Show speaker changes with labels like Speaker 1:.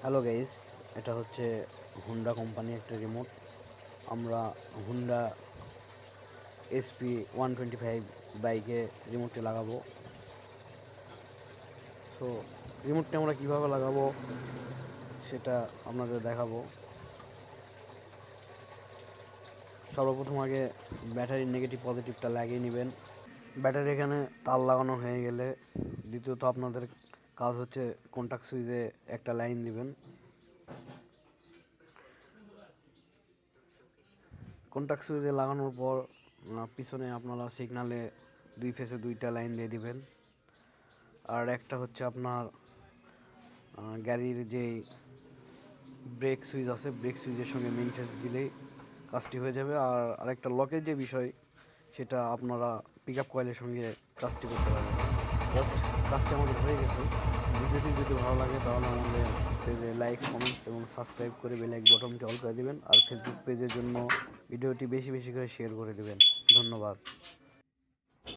Speaker 1: Hello guys, এটা হচ্ছে Honda কোম্পানির একটা রিমোট। আমরা হুন্ডা SP125 বাইকে রিমোটটি লাগাবো। সো রিমোটটি আমরা কীভাবে লাগাবো সেটা আপনাদের দেখাবো। সর্বপ্রথম আগে ব্যাটারির নেগেটিভ পজিটিভটা লাগিয়ে নেবেন। ব্যাটারি এখানে তার লাগানো হয়ে গেলে দ্বিতীয়ত আপনাদের কাজ হচ্ছে কন্টাক্ট সুইচে একটা লাইন দিবেন। কন্টাক্ট সুইচে লাগানোর পর পিছনে আপনারা সিগনালে দুই ফেসে দুইটা লাইন দিয়ে দিবেন। আর একটা হচ্ছে আপনার গাড়ির যেই ব্রেক সুইচ আছে, ব্রেক সুইচের সঙ্গে মেইন ফেস দিলেই কাজটি হয়ে যাবে। আর আরেকটা লকের যে বিষয়, সেটা আপনারা পিক আপ কয়েলের সঙ্গে কাজটি করতে পারবেন। জাস্ট কাজটি আমাদের হয়ে গেছে। ভিডিওটি যদি ভালো লাগে তাহলে আমাদের পেজে লাইক, কমেন্টস এবং সাবস্ক্রাইব করে বেল আইকন বটনটি অল করে দেবেন। আর ফেসবুক পেজের জন্য ভিডিওটি বেশি বেশি করে শেয়ার করে দেবেন। ধন্যবাদ।